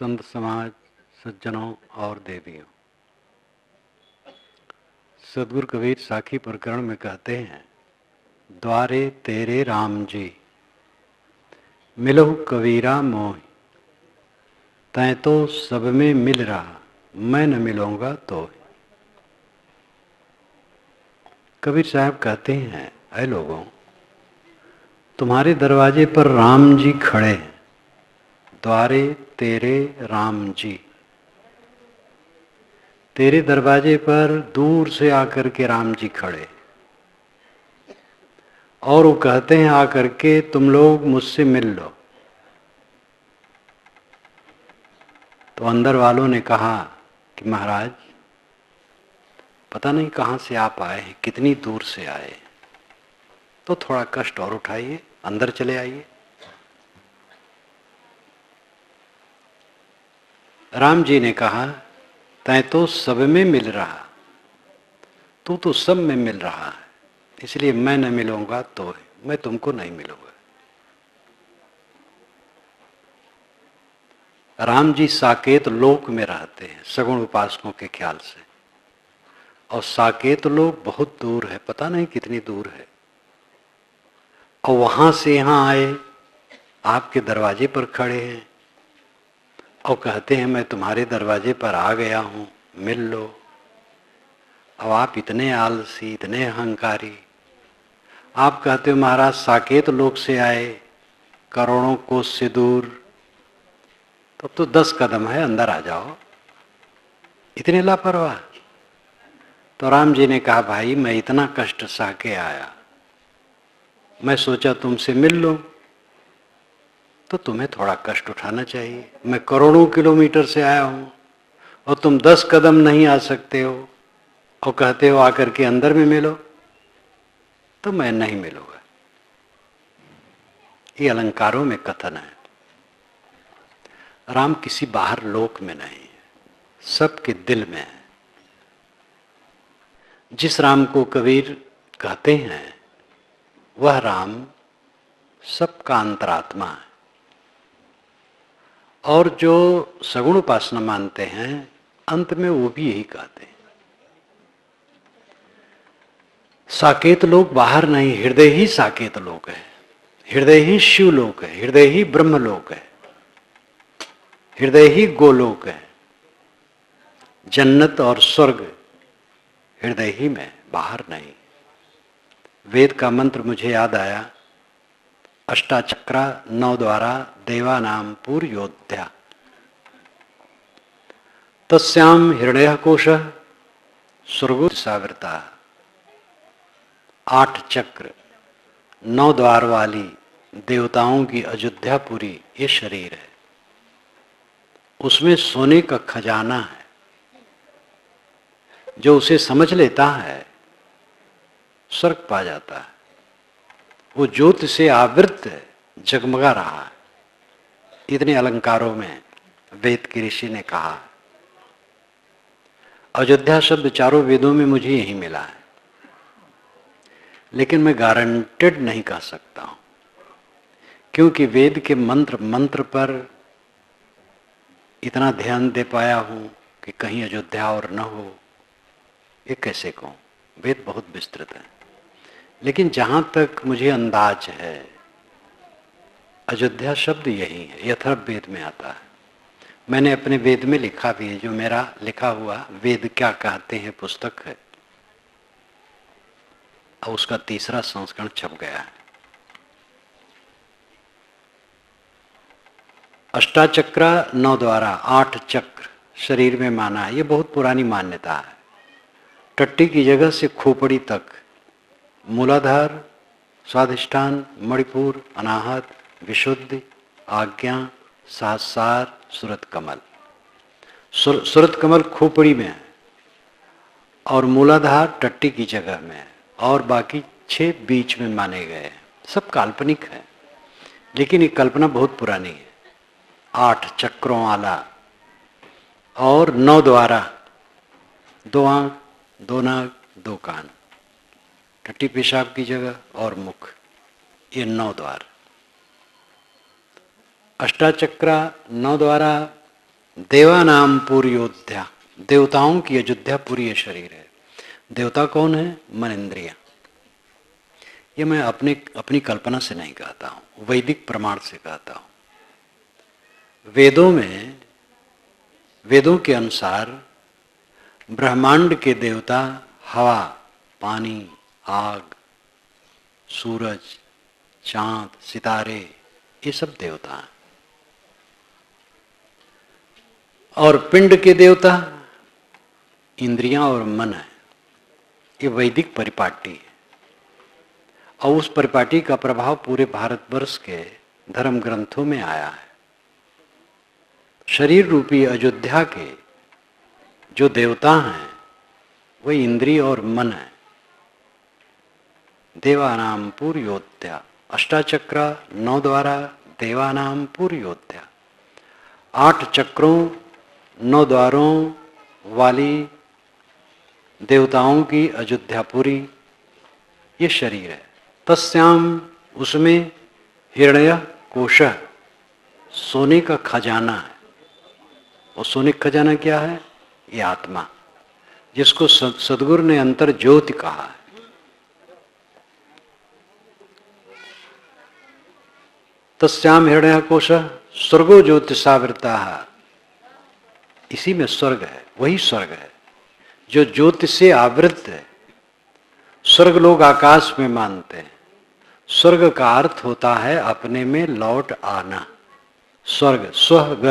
संत समाज, सज्जनों और देवियों, सदगुरु कबीर साखी प्रकरण में कहते हैं, द्वारे तेरे राम जी मिलहु कबीरा मोहि, तैं तो सब में मिल रहा, मैं न मिलूंगा तो। कबीर साहब कहते हैं, ऐ लोगों, तुम्हारे दरवाजे पर राम जी खड़े हैं। द्वारे तेरे राम जी, तेरे दरवाजे पर दूर से आकर के राम जी खड़े, और वो कहते हैं आकर के तुम लोग मुझसे मिल लो। तो अंदर वालों ने कहा कि महाराज, पता नहीं कहाँ से आप आए हैं, कितनी दूर से आए, तो थोड़ा कष्ट और उठाइए, अंदर चले आइए। राम जी ने कहा, तैं तो सब में मिल रहा, तू तो सब में मिल रहा है, इसलिए मैं न मिलूंगा तो मैं तुमको नहीं मिलूंगा। राम जी साकेत लोक में रहते हैं सगुण उपासकों के ख्याल से, और साकेत लोक बहुत दूर है, पता नहीं कितनी दूर है, और वहां से यहां आए, आपके दरवाजे पर खड़े हैं और कहते हैं मैं तुम्हारे दरवाजे पर आ गया हूं, मिल लो। अब आप इतने आलसी, इतने अहंकारी, आप कहते हो महाराज साकेत लोक से आए, करोड़ों कोस से दूर, तब तो 10 कदम है, अंदर आ जाओ, इतने लापरवाह। तो राम जी ने कहा, भाई मैं इतना कष्ट सह के आया, मैं सोचा तुमसे मिल लूं, तो तुम्हें थोड़ा कष्ट उठाना चाहिए। मैं करोड़ों किलोमीटर से आया हूं और तुम 10 कदम नहीं आ सकते हो और कहते हो आकर के अंदर में मिलो, तो मैं नहीं मिलूंगा। ये अलंकारों में कथन है। राम किसी बाहर लोक में नहीं है, सबके दिल में है। जिस राम को कबीर कहते हैं वह राम सबका अंतरात्मा है, और जो सगुण उपासना मानते हैं अंत में वो भी यही कहते हैं। साकेत लोक बाहर नहीं, हृदय ही साकेत लोक है, हृदय ही शिव लोक है, हृदय ही ब्रह्म लोक है, हृदय ही गोलोक है। जन्नत और स्वर्ग हृदय ही में, बाहर नहीं। वेद का मंत्र मुझे याद आया, अष्टाचक्रा 9 द्वारा देवानाम पूर्योध्या, तस्याम हृदय कोश स्वर्गो सावृता। 8 चक्र 9 द्वार वाली देवताओं की अयोध्यापुरी ये शरीर है, उसमें सोने का खजाना है। जो उसे समझ लेता है स्वर्ग पा जाता है। वो ज्योति से आवृत जगमगा रहा है। इतने अलंकारों में वेद के ऋषि ने कहा। अयोध्या शब्द चारों वेदों में मुझे यही मिला है, लेकिन मैं गारंटेड नहीं कह सकता हूं, क्योंकि वेद के मंत्र पर इतना ध्यान दे पाया हूं कि कहीं अयोध्या और न हो, ये कैसे कहूं। वेद बहुत विस्तृत है, लेकिन जहां तक मुझे अंदाज है अयोध्या शब्द यही है, यथर्व वेद में आता है। मैंने अपने वेद में लिखा भी है, जो मेरा लिखा हुआ वेद क्या कहते हैं पुस्तक है, और उसका 3रा संस्करण छप गया है। अष्टाचक्रा 9 द्वारा 8 चक्र शरीर में माना है, ये बहुत पुरानी मान्यता है। टट्टी की जगह से खोपड़ी तक, मूलाधार, स्वाधिष्ठान, मणिपुर, अनाहत, विशुद्धि, आज्ञा, सहस्रार, सूरत कमल। सूरत कमल खोपड़ी में है, और मूलाधार टट्टी की जगह में है, और बाकी 6 बीच में माने गए हैं। सब काल्पनिक है, लेकिन ये कल्पना बहुत पुरानी है। 8 चक्रों वाला और 9 द्वारा, 2 आंख, 2 नाक, 2 कान, टट्टी पेशाब की जगह और मुख, ये 9 द्वार। अष्टाचक्रा 9 द्वारा देवानाम पूर्योध्या, देवताओं की अयोध्या पूरी ये शरीर है। देवता कौन है? मन इंद्रिया। ये मैं अपनी कल्पना से नहीं कहता हूं, वैदिक प्रमाण से कहता हूं। वेदों के अनुसार ब्रह्मांड के देवता हवा, पानी, आग, सूरज, चांद, सितारे, ये सब देवता हैं। और पिंड के देवता इंद्रियां और मन है। ये वैदिक परिपाटी है और उस परिपाटी का प्रभाव पूरे भारतवर्ष के धर्म ग्रंथों में आया है। शरीर रूपी अयोध्या के जो देवता हैं वही इंद्रिय और मन है। देवानाम पूर्योध्या, अष्टाचक्र 9 द्वारा देवानाम पूर्योध्या, 8 चक्रों 9 द्वारों वाली देवताओं की अयोध्यापुरी ये शरीर है। तस्याम, उसमें हिरण्य कोश, सोने का खजाना है। और सोने का खजाना क्या है? ये आत्मा, जिसको सदगुरु ने अंतर ज्योति कहा है। तस्याम हिरण्य कोश स्वर्गो ज्योतिषावृता, इसी में स्वर्ग है, वही स्वर्ग है जो ज्योति से आवृत है। स्वर्ग लोग आकाश में मानते हैं। स्वर्ग का अर्थ होता है अपने में लौट आना। स्वर्ग, स्वर्ग,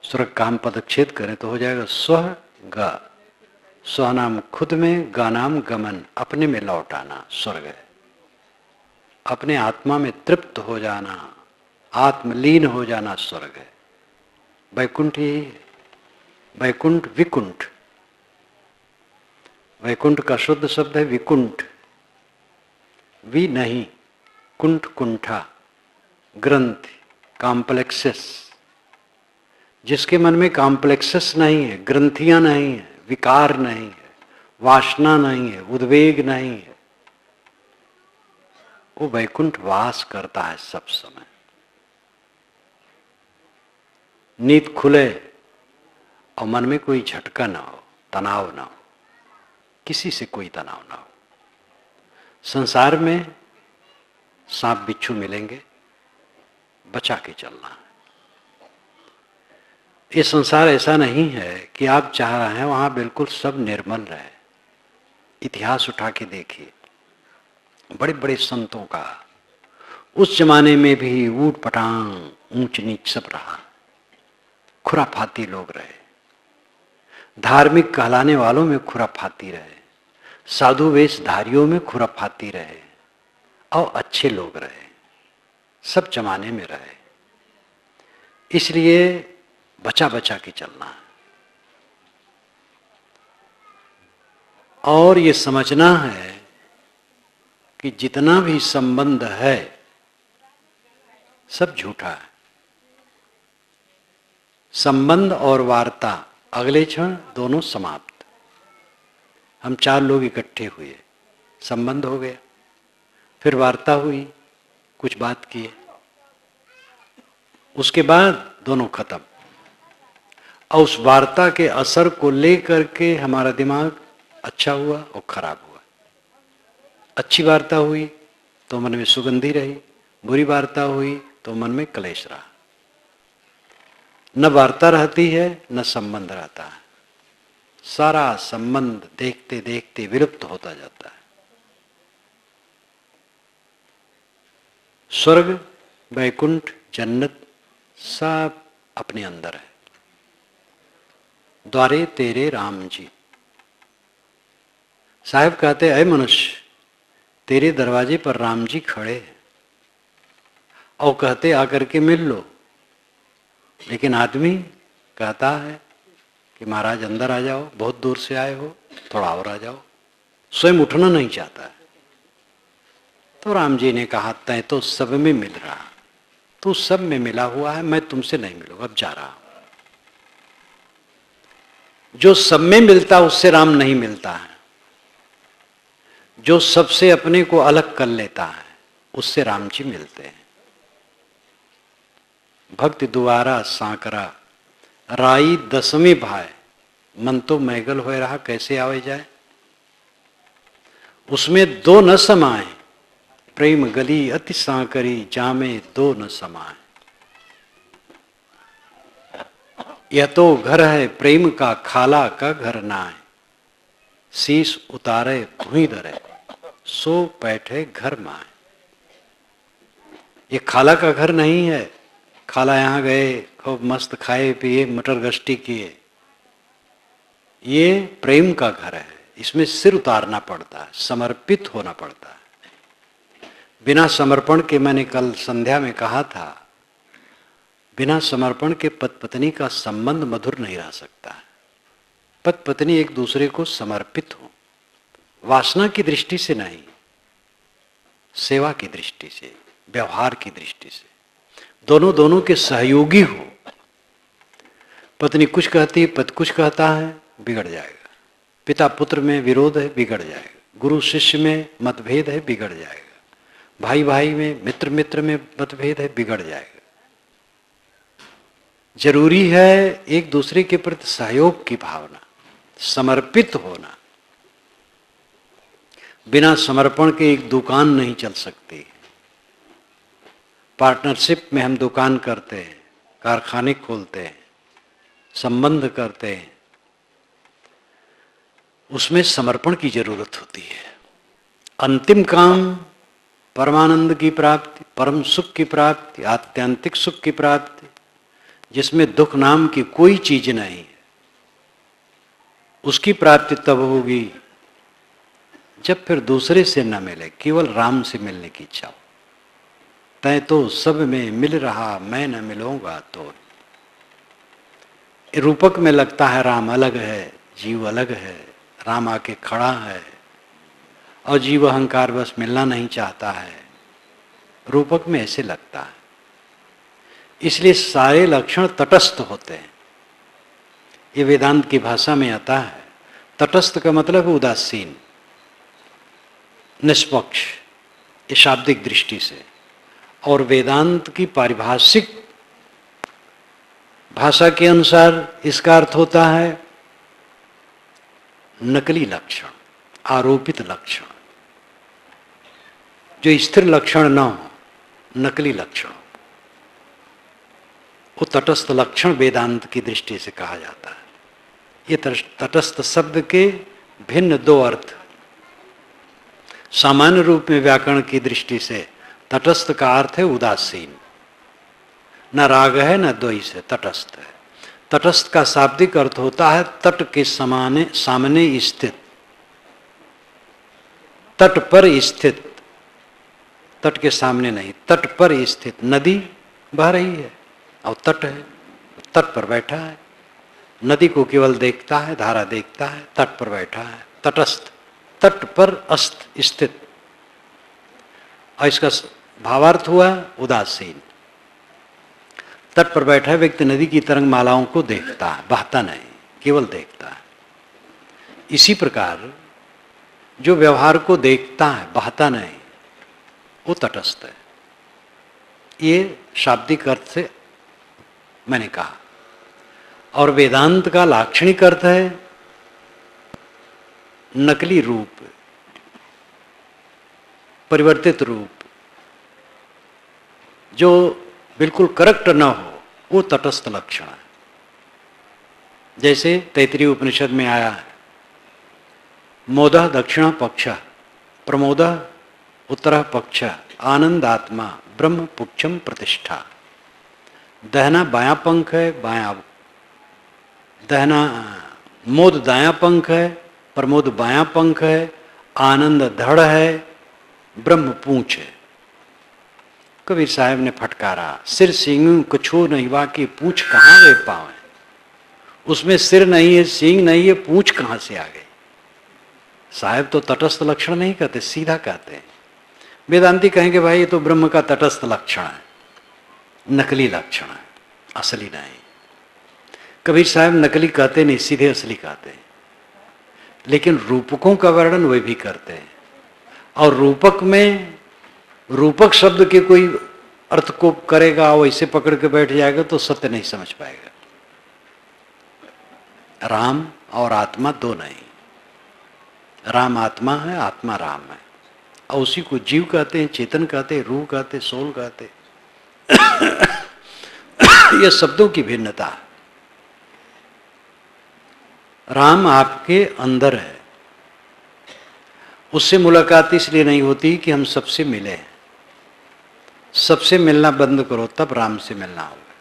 स्वर्ग का हम पदच्छेद करें तो हो जाएगा स्वर्ग। स्व नाम खुद में, गा नाम गमन, अपने में लौट आना स्वर्ग है। अपने आत्मा में तृप्त हो जाना, आत्मलीन हो जाना स्वर्ग है। वैकुंठ यही है। वैकुंठ, विकुंठ। वैकुंठ का शुद्ध शब्द है विकुंठ। वि नहीं, कुंठ, कुंठा, ग्रंथ, कॉम्प्लेक्सेस। जिसके मन में कॉम्प्लेक्सेस नहीं है, ग्रंथियां नहीं है, विकार नहीं है, वासना नहीं है, उद्वेग नहीं है, वो वैकुंठ वास करता है सब समय। नींद खुले और मन में कोई झटका ना हो, तनाव ना हो, किसी से कोई तनाव ना हो। संसार में सांप बिच्छू मिलेंगे, बचा के चलना है। ये संसार ऐसा नहीं है कि आप चाह रहे हैं वहां बिल्कुल सब निर्मल रहे। इतिहास उठा के देखिए, बड़े बड़े संतों का उस जमाने में भी ऊट पटांग, ऊंच नीच सब रहा। खुराफाती लोग रहे, धार्मिक कहलाने वालों में खुराफाती रहे, साधु वेशधारियों में खुराफाती रहे और अच्छे लोग रहे, सब जमाने में रहे। इसलिए बचा बचा के चलना है और ये समझना है कि जितना भी संबंध है सब झूठा है। संबंध और वार्ता अगले क्षण दोनों समाप्त। हम 4 लोग इकट्ठे हुए, संबंध हो गया, फिर वार्ता हुई, कुछ बात किए, उसके बाद दोनों खत्म। और उस वार्ता के असर को लेकर के हमारा दिमाग अच्छा हुआ और खराब हुआ। अच्छी वार्ता हुई तो मन में सुगंधी रही, बुरी वार्ता हुई तो मन में क्लेश रहा। न वार्ता रहती है न संबंध रहता है। सारा संबंध देखते देखते विलुप्त होता जाता है। स्वर्ग, वैकुंठ, जन्नत सब अपने अंदर है। द्वारे तेरे राम जी। साहब कहते, अय मनुष्य, तेरे दरवाजे पर राम जी खड़े हैं और कहते आकर के मिल लो। लेकिन आदमी कहता है कि महाराज अंदर आ जाओ, बहुत दूर से आए हो, थोड़ा और आ जाओ। स्वयं उठना नहीं चाहता है। तो राम जी ने कहा, तय तो सब में मिल रहा, तू सब में मिला हुआ है, मैं तुमसे नहीं मिलूंगा, अब जा रहा हूं। जो सब में मिलता उससे राम नहीं मिलता है। जो सबसे अपने को अलग कर लेता है उससे राम जी मिलते हैं। भक्ति दुआरा सांकरा, राई दसवीं भाई, मन तो मैगल हो रहा कैसे आवे जाए। उसमें दो न समाए, प्रेम गली अति सांकरी, जामे दो न समाए। यह तो घर है प्रेम का, खाला का घर ना है, शीश उतारे भूई धरे, सो बैठे घर माए। ये खाला का घर नहीं है, खाला यहां गए खूब मस्त खाए पिए मटर गश्ती किए। ये प्रेम का घर है, इसमें सिर उतारना पड़ता है, समर्पित होना पड़ता है। बिना समर्पण के, मैंने कल संध्या में कहा था, बिना समर्पण के पति पत्नी का संबंध मधुर नहीं रह सकता है। पति पत्नी एक दूसरे को समर्पित हो, वासना की दृष्टि से नहीं, सेवा की दृष्टि से, व्यवहार की दृष्टि से, दोनों के सहयोगी हो। पत्नी कुछ कहती है, पति कुछ कहता है, बिगड़ जाएगा। पिता पुत्र में विरोध है, बिगड़ जाएगा। गुरु शिष्य में मतभेद है, बिगड़ जाएगा। भाई भाई में, मित्र मित्र में मतभेद है, बिगड़ जाएगा। जरूरी है एक दूसरे के प्रति सहयोग की भावना, समर्पित होना। बिना समर्पण के एक दुकान नहीं चल सकती। पार्टनरशिप में हम दुकान करते हैं, कारखाने खोलते हैं, संबंध करते हैं, उसमें समर्पण की जरूरत होती है। अंतिम काम परमानंद की प्राप्ति, परम सुख की प्राप्ति, आत्यंतिक सुख की प्राप्ति, जिसमें दुख नाम की कोई चीज नहीं है, उसकी प्राप्ति तब होगी जब फिर दूसरे से न मिले, केवल राम से मिलने की इच्छा हो। तय तो सब में मिल रहा, मैं न मिलूंगा तो। रूपक में लगता है राम अलग है, जीव अलग है, राम आके खड़ा है और जीव अहंकार बस मिलना नहीं चाहता है। रूपक में ऐसे लगता है, इसलिए सारे लक्षण तटस्थ होते हैं। ये वेदांत की भाषा में आता है। तटस्थ का मतलब उदासीन, निष्पक्ष, ये शाब्दिक दृष्टि से। और वेदांत की पारिभाषिक भाषा के अनुसार इसका अर्थ होता है नकली लक्षण, आरोपित लक्षण, जो स्थिर लक्षण न हो, नकली लक्षण। वो तटस्थ लक्षण वेदांत की दृष्टि से कहा जाता है। ये तटस्थ शब्द के भिन्न दो अर्थ। सामान्य रूप में व्याकरण की दृष्टि से तटस्थ का अर्थ है उदासीन, न राग है न द्वेष है, तटस्थ है। तटस्थ का शाब्दिक अर्थ होता है तट के सामने स्थित, तट पर स्थित, तट के सामने नहीं, तट पर स्थित। नदी बह रही है और तट है, तट पर बैठा है। नदी को केवल देखता है, धारा देखता है, तट पर बैठा है, तटस्थ, तट पर स्थित। और इसका भावार्थ हुआ उदासीन। तट पर बैठा व्यक्ति नदी की तरंग मालाओं को देखता है, बहता नहीं, केवल देखता है। इसी प्रकार जो व्यवहार को देखता है, बहता नहीं, वो तटस्थ है। ये शाब्दिक अर्थ से मैंने कहा। और वेदांत का लाक्षणिक अर्थ है नकली रूप, परिवर्तित रूप, जो बिल्कुल करेक्ट न हो, वो तटस्थ लक्षण है। जैसे तैत्तिरीय उपनिषद में आया है, मोदः दक्षिण पक्ष, प्रमोदः उत्तर पक्ष, आनंदात्मा ब्रह्म पुच्छम प्रतिष्ठा। दहना बायां पंख है, दहना मोद दायां पंख है, प्रमोद बायां पंख है, आनंद धड़ है, ब्रह्म पूंछ है। कबीर साहब ने फटकारा, सिर सींग कछो नहीं बाकी, पूंछ कहाँ वे पावे। उसमें सिर नहीं है, सींग नहीं है, पूंछ कहाँ से आ गई। साहब तो तटस्थ लक्षण नहीं कहते, सीधा कहते हैं। वेदांती कहेंगे भाई ये तो ब्रह्म का तटस्थ लक्षण है, नकली लक्षण है, असली नहीं। कबीर साहब नकली कहते नहीं, सीधे असली कहते हैं। लेकिन रूपकों का वर्णन वे भी करते हैं। और रूपक में रूपक शब्द के कोई अर्थ को करेगा, वैसे पकड़ के बैठ जाएगा तो सत्य नहीं समझ पाएगा। राम और आत्मा दो नहीं, राम आत्मा है, आत्मा राम है, और उसी को जीव कहते हैं, चेतन कहते हैं, रूह कहते हैं, सोल कहते हैं। ये शब्दों की भिन्नता है। राम आपके अंदर है, उससे मुलाकात इसलिए नहीं होती कि हम सबसे मिले हैं। सबसे मिलना बंद करो तब राम से मिलना होगा।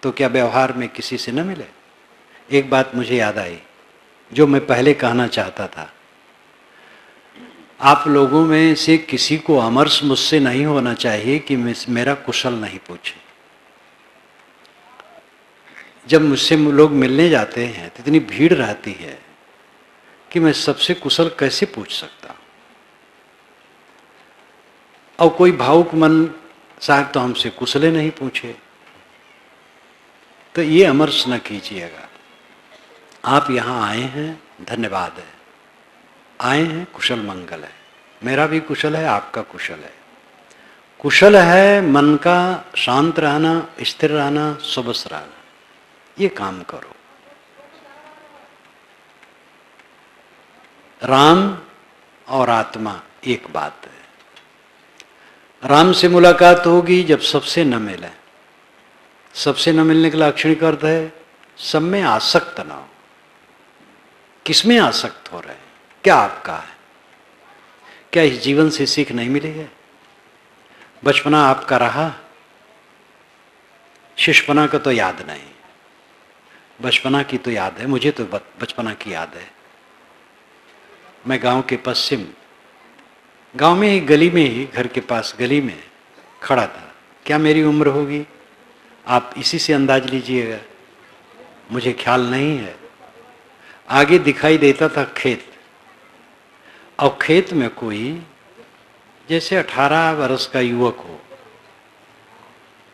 तो क्या व्यवहार में किसी से न मिले? एक बात मुझे याद आई जो मैं पहले कहना चाहता था। आप लोगों में से किसी को अमर्ष मुझसे नहीं होना चाहिए कि मेरा कुशल नहीं पूछे। जब मुझसे लोग मिलने जाते हैं तो इतनी भीड़ रहती है कि मैं सबसे कुशल कैसे पूछ सकता हूं। और कोई भावुक मन शायद तो हमसे कुशले नहीं पूछे, तो ये अमर्ष न कीजिएगा। आप यहाँ आए हैं, धन्यवाद है, आए हैं, कुशल मंगल है, मेरा भी कुशल है, आपका कुशल है। कुशल है मन का शांत रहना, स्थिर रहना, सुबस रहना, ये काम करो। राम और आत्मा एक बात है। राम से मुलाकात होगी जब सबसे न मिले। सबसे न मिलने का लाक्षणिक अर्थ है सब में आसक्त ना हो। किसमें आसक्त हो रहे हैं? क्या आपका है? क्या इस जीवन से सीख नहीं मिली है? बचपना आपका रहा, शिशुपना का तो याद नहीं, बचपना की तो याद है। मुझे तो बचपना की याद है। मैं गांव के पश्चिम, गांव में ही, गली में ही, घर के पास गली में खड़ा था। क्या मेरी उम्र होगी आप इसी से अंदाज लीजिएगा, मुझे ख्याल नहीं है। आगे दिखाई देता था खेत, और खेत में कोई जैसे 18 वर्ष का युवक हो,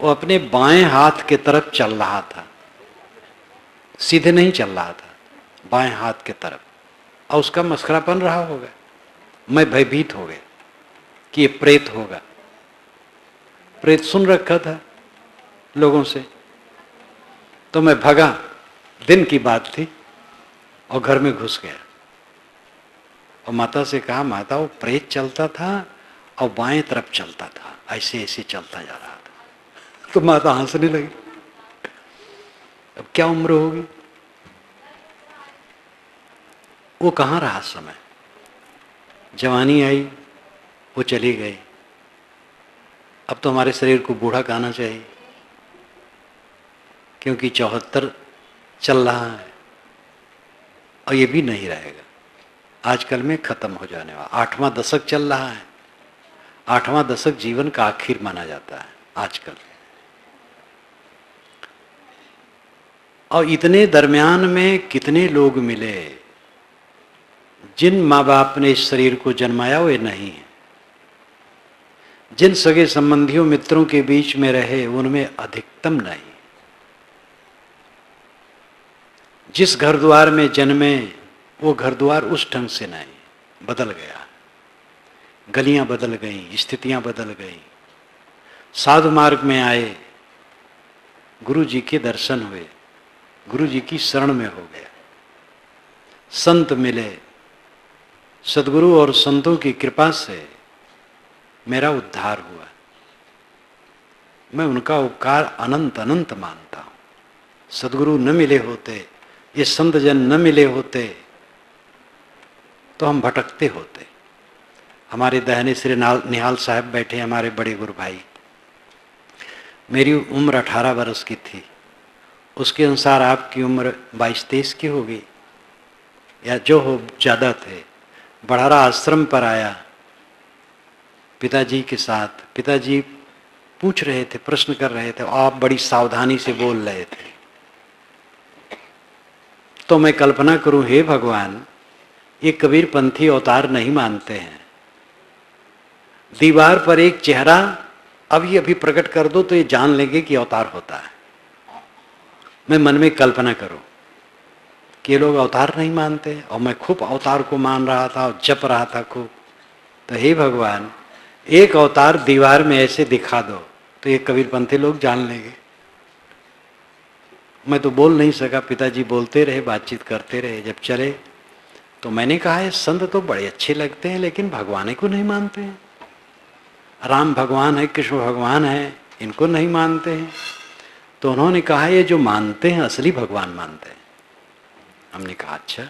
वो अपने बाएं हाथ के तरफ चल रहा था, सीधे नहीं चल रहा था, बाएं हाथ के तरफ, और उसका मस्खरापन रहा होगा। मैं भयभीत हो गया कि ये प्रेत होगा। प्रेत सुन रखा था लोगों से, तो मैं भगा, दिन की बात थी, और घर में घुस गया और माता से कहा, माता वो प्रेत चलता था और बाएं तरफ चलता था, ऐसे ऐसे चलता जा रहा था। तो माता हंसने लगी। अब क्या उम्र होगी? वो कहाँ रहा समय? जवानी आई, वो चली गई। अब तो हमारे शरीर को बूढ़ा कहना चाहिए, क्योंकि 74 चल रहा है, और ये भी नहीं रहेगा। आजकल में खत्म हो जाने वाला 8वां दशक चल रहा है। 8वां दशक जीवन का आखिर माना जाता है आजकल। और इतने दरमियान में कितने लोग मिले जिन माँ बाप ने इस शरीर को जन्माया वे नहीं है। जिन सगे संबंधियों मित्रों के बीच में रहे उनमें अधिकतम नहीं। जिस घर द्वार में जन्मे वो घर द्वार उस ढंग से नहीं, बदल गया। गलियां बदल गईं, स्थितियां बदल गईं। साधु मार्ग में आए, गुरु जी के दर्शन हुए, गुरु जी की शरण में हो गया। संत मिले, सदगुरु और संतों की कृपा से मेरा उद्धार हुआ। मैं उनका उपकार अनंत अनंत मानता हूं। सदगुरु न मिले होते, ये संत जन न मिले होते तो हम भटकते होते। हमारे दहने श्री निहाल साहब बैठे, हमारे बड़े गुरु भाई। मेरी उम्र 18 वर्ष की थी, उसके अनुसार आपकी उम्र 22-23 की होगी, या जो हो ज़्यादा थे। बढ़ारा आश्रम पर आया पिताजी के साथ। पिताजी पूछ रहे थे, प्रश्न कर रहे थे, आप बड़ी सावधानी से बोल रहे थे। तो मैं कल्पना करूं, हे भगवान, ये कबीर पंथी अवतार नहीं मानते हैं। दीवार पर एक चेहरा अभी अभी प्रकट कर दो तो ये जान लेंगे कि अवतार होता है। मैं मन में कल्पना करूं कि ये लोग अवतार नहीं मानते, और मैं खूब अवतार को मान रहा था और जप रहा था खूब। तो हे भगवान, एक अवतार दीवार में ऐसे दिखा दो तो ये कबीरपंथी लोग जान लेंगे। मैं तो बोल नहीं सका, पिताजी बोलते रहे, बातचीत करते रहे। जब चले तो मैंने कहा ये संत तो बड़े अच्छे लगते हैं लेकिन भगवान को नहीं मानते हैं। राम भगवान है, कृष्ण भगवान है, इनको नहीं मानते हैं। तो उन्होंने कहा ये जो मानते हैं असली भगवान मानते हैं। हमने कहा अच्छा,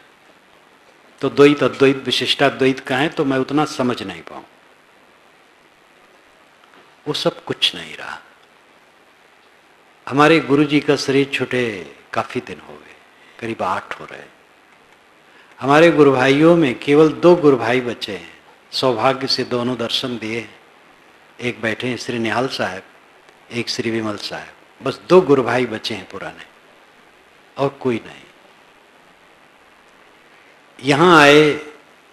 तो द्वैत अद्वैत विशिष्टाद्वैत का है तो मैं उतना समझ नहीं पाऊं। वो सब कुछ नहीं रहा। हमारे गुरुजी का शरीर छूटे काफी दिन हो गए, करीब 8 हो रहे। हमारे गुरु भाइयों में केवल 2 गुरु भाई बचे हैं। सौभाग्य से दोनों दर्शन दिए। एक बैठे हैं श्री निहाल साहब, एक श्री विमल साहब। बस 2 गुरु भाई बचे हैं पुराने, और कोई नहीं। यहां आए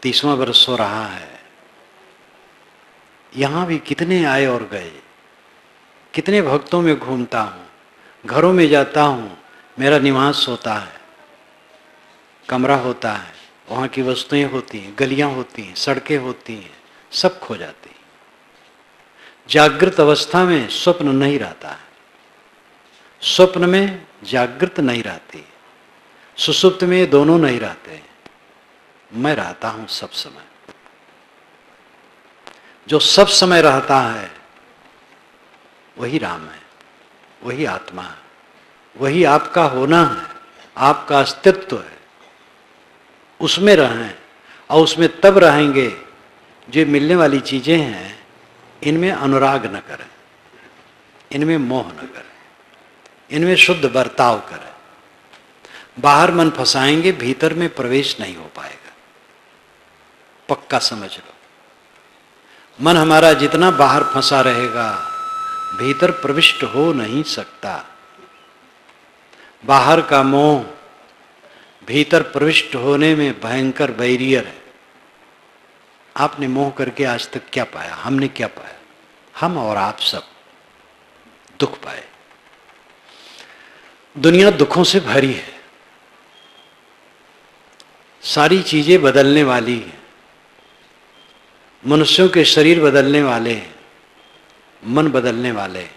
30वां वर्ष हो रहा है। यहां भी कितने आए और गए, कितने भक्तों में घूमता हूं, घरों में जाता हूं, मेरा निवास होता है, कमरा होता है, वहां की वस्तुएं होती हैं, गलियां होती हैं, सड़कें होती हैं, सब खो जाती हैं। जागृत अवस्था में स्वप्न नहीं रहता है, स्वप्न में जागृत नहीं रहती, सुसुप्त में दोनों नहीं रहते। मैं रहता हूं सब समय। जो सब समय रहता है वही राम है, वही आत्मा है, वही आपका होना है, आपका अस्तित्व है। उसमें रहें, और उसमें तब रहेंगे जो मिलने वाली चीजें हैं इनमें अनुराग न करें, इनमें मोह न करें, इनमें शुद्ध बर्ताव करें। बाहर मन फंसाएंगे, भीतर में प्रवेश नहीं हो पाएगा। पक्का समझ लो, मन हमारा जितना बाहर फंसा रहेगा भीतर प्रविष्ट हो नहीं सकता। बाहर का मोह भीतर प्रविष्ट होने में भयंकर बैरियर है। आपने मोह करके आज तक क्या पाया? हमने क्या पाया? हम और आप सब दुख पाए। दुनिया दुखों से भरी है, सारी चीजें बदलने वाली हैं। मनुष्यों के शरीर बदलने वाले हैं, मन बदलने वाले हैं,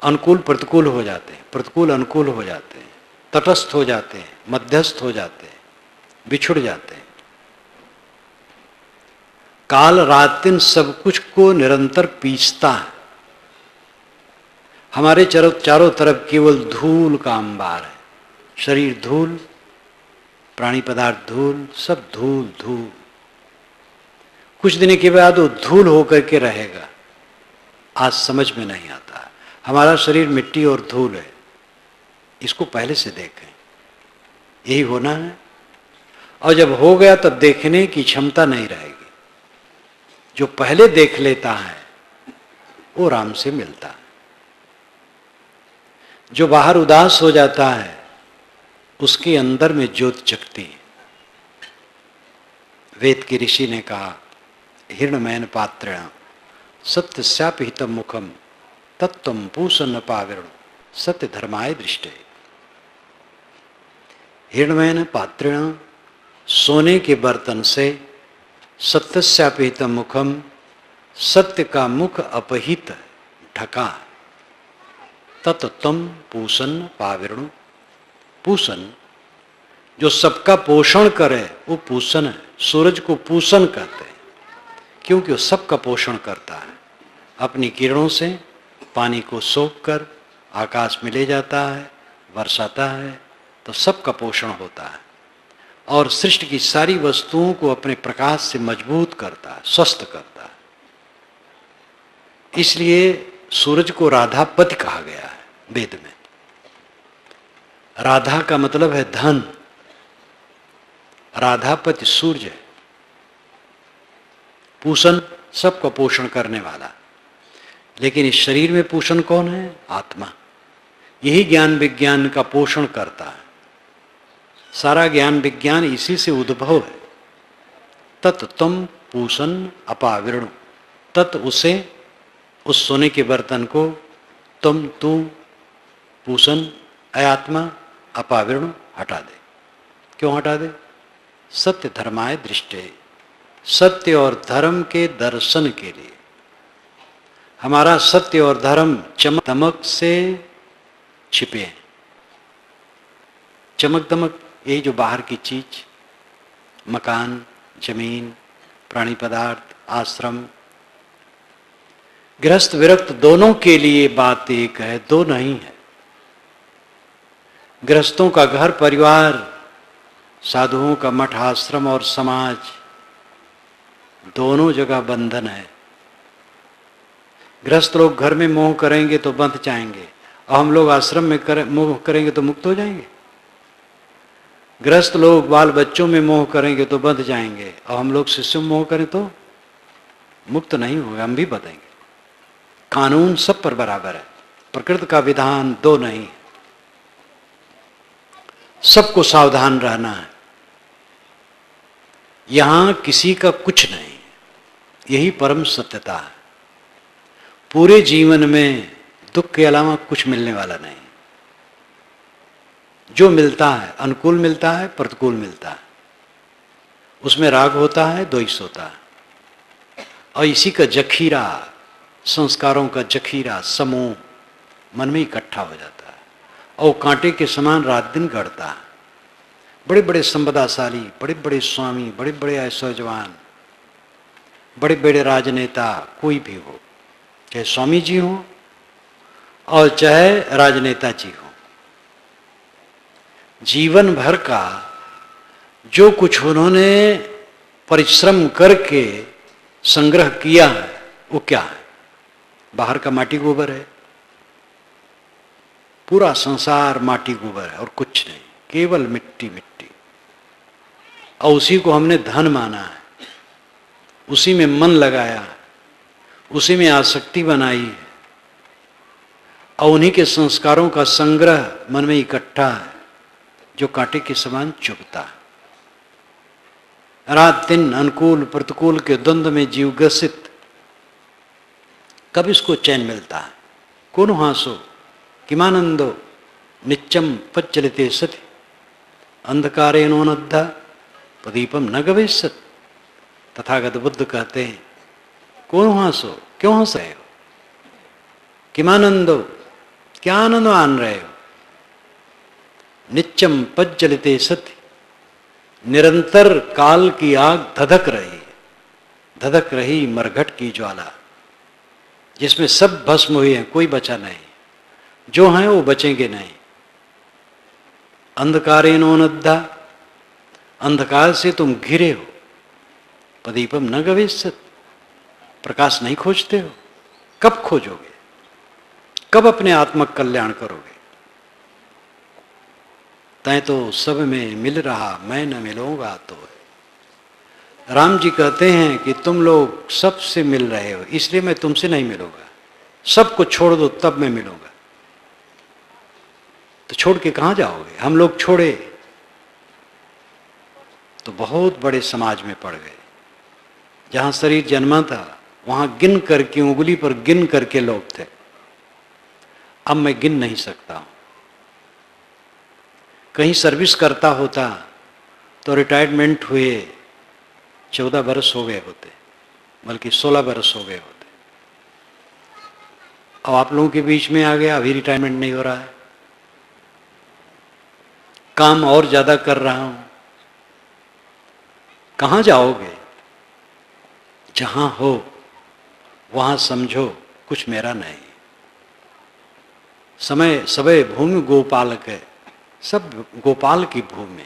अनुकूल प्रतिकूल हो जाते हैं, प्रतिकूल अनुकूल हो जाते हैं, तटस्थ हो जाते हैं, मध्यस्थ हो जाते हैं, बिछुड़ जाते हैं। काल रात दिन सब कुछ को निरंतर पीसता है। हमारे चारों तरफ केवल धूल का अंबार है। शरीर धूल, प्राणी पदार्थ धूल, सब धूल धूल। कुछ दिन के बाद वो धूल होकर के रहेगा। आज समझ में नहीं आता है। हमारा शरीर मिट्टी और धूल है, इसको पहले से देखें, यही होना है। और जब हो गया तब देखने की क्षमता नहीं रहेगी। जो पहले देख लेता है वो राम से मिलता है। जो बाहर उदास हो जाता है उसके अंदर में ज्योत जगती है। वेद के ऋषि ने कहा, हिरणमयन पात्रेण सत्यस्यापि हितम मुखम तत्त्वं पूषन्न पाविरण सत्य धर्माय दृष्टे। हिरणमयन पात्रेण, सोने के बर्तन से, सत्यस्यापि हितम मुखम, सत्य का मुख अपहित ढका, तत्त्वं पूषन्न पाविरण। पूषण जो सबका पोषण करे वो पूषण है। सूरज को पूषण कहते हैं क्योंकि वो सबका पोषण करता है। अपनी किरणों से पानी को सोख कर आकाश में ले जाता है, बरसाता है, तो सबका पोषण होता है। और सृष्टि की सारी वस्तुओं को अपने प्रकाश से मजबूत करता है, स्वस्थ करता है। इसलिए सूरज को राधापति कहा गया है वेद में। राधा का मतलब है धन, राधापति सूर्य है। पूषण सबका पोषण करने वाला। लेकिन इस शरीर में पोषण कौन है? आत्मा। यही ज्ञान विज्ञान का पोषण करता है। सारा ज्ञान विज्ञान इसी से उद्भव है। तत्त्वं पूषण अपाविरण, तत् उसे, उस सोने के बर्तन को, तुम तू, पूषण आत्मा, अपाविरण हटा दे। क्यों हटा दे? सत्य धर्माय दृष्टे, सत्य और धर्म के दर्शन के लिए। हमारा सत्य और धर्म चमक दमक से छिपे हैं। चमक दमक यही जो बाहर की चीज, मकान, जमीन, प्राणी पदार्थ, आश्रम। गृहस्थ विरक्त दोनों के लिए बात एक है, दो नहीं है। गृहस्थों का घर परिवार, साधुओं का मठ आश्रम और समाज, दोनों जगह बंधन है। गृहस्थ लोग घर में मोह करेंगे तो बंध जाएंगे, और हम लोग आश्रम में मोह करेंगे तो मुक्त हो जाएंगे। गृहस्थ लोग बाल बच्चों में मोह करेंगे तो बंध जाएंगे, और हम लोग शिष्यों में मोह करें तो मुक्त नहीं होगा, हम भी बंधेंगे। कानून सब पर बराबर है, प्रकृति का विधान दो नहीं, सबको सावधान रहना है। यहां किसी का कुछ नहीं, यही परम सत्यता है। पूरे जीवन में दुख के अलावा कुछ मिलने वाला नहीं। जो मिलता है अनुकूल मिलता है, प्रतिकूल मिलता है, उसमें राग होता है, द्वेष होता है, और इसी का जखीरा, संस्कारों का जखीरा समूह मन में इकट्ठा हो जाता है, और कांटे के समान रात दिन गढ़ता है। बड़े बड़े संपदाशाली, बड़े बड़े स्वामी, बड़े बड़े ऐश्वर्यवान, बड़े बड़े राजनेता, कोई भी हो, चाहे स्वामी जी हो और चाहे राजनेता जी हो, जीवन भर का जो कुछ उन्होंने परिश्रम करके संग्रह किया है वो क्या है? बाहर का माटी गोबर है। पूरा संसार माटी गोबर है और कुछ नहीं, केवल मिट्टी मिट्टी। और उसी को हमने धन माना है, उसी में मन लगाया है, उसी में आसक्ति बनाई है, और उन्हीं के संस्कारों का संग्रह मन में इकट्ठा है जो कांटे के समान चुभता है। रात दिन अनुकूल प्रतिकूल के द्वंद्व में जीव ग्रसित, कब इसको चैन मिलता है? कौन हासो किमानंदो नित्यम पच्चलिते सति अंधकारेणोनद्धा प्रदीपम न गवेशत। तथागत बुद्ध कहते हैं, कौन हासो, क्यों हंस रहे हो? किमानंदो, क्या आनंद मान रहे हो? नित्यम पज्जलिते सति, निरंतर काल की आग धधक रही मरघट की ज्वाला, जिसमें सब भस्म हुए हैं, कोई बचा नहीं, जो हैं वो बचेंगे नहीं। अंधकारेणोनद्धा, अंधकार से तुम घिरे हो, प्रदीपम न गवेशत, प्रकाश नहीं खोजते हो। कब खोजोगे? कब अपने आत्मक कल्याण करोगे? तय तो सब में मिल रहा, मैं न मिलूंगा तो है। राम जी कहते हैं कि तुम लोग सबसे मिल रहे हो, इसलिए मैं तुमसे नहीं मिलूंगा। सबको छोड़ दो तब मैं मिलूंगा। तो छोड़ के कहां जाओगे? हम लोग छोड़े तो बहुत बड़े समाज में पड़ गए। जहां शरीर जन्मा था वहां गिन करके, उंगली पर गिन करके लोग थे। अब मैं गिन नहीं सकता हूं। कहीं सर्विस करता होता तो रिटायरमेंट हुए 14 बरस हो गए होते, बल्कि 16 बरस हो गए होते। अब आप लोगों के बीच में आ गया, अभी रिटायरमेंट नहीं हो रहा है, काम और ज्यादा कर रहा हूं। कहां जाओगे? जहां हो वहां समझो कुछ मेरा नहीं। समय सबे भूमि गोपालक है, सब गोपाल की भूमि।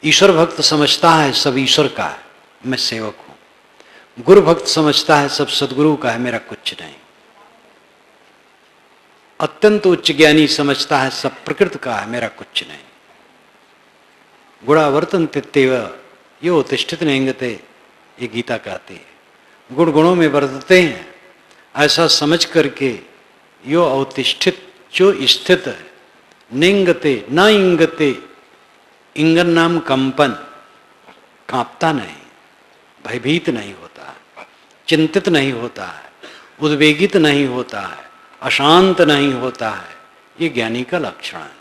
ईश्वर भक्त समझता है सब ईश्वर का है, मैं सेवक हूं। गुरु भक्त समझता है सब सदगुरु का है, मेरा कुछ नहीं। अत्यंत उच्च ज्ञानी समझता है सब प्रकृति का है, मेरा कुछ नहीं। गुणावर्तन तित्तेव यो तिष्ठित नेंगते, ये गीता कहती है। गुण गुणों में वर्तते हैं, ऐसा समझ करके यो अवतिष्ठित, जो स्थित है, निंगते न इंगते, इंगन नाम कंपन, कांपता नहीं, भयभीत नहीं होता है, चिंतित नहीं होता है, उद्वेगित नहीं होता है, अशांत नहीं होता है। ये ज्ञानी का लक्षण है।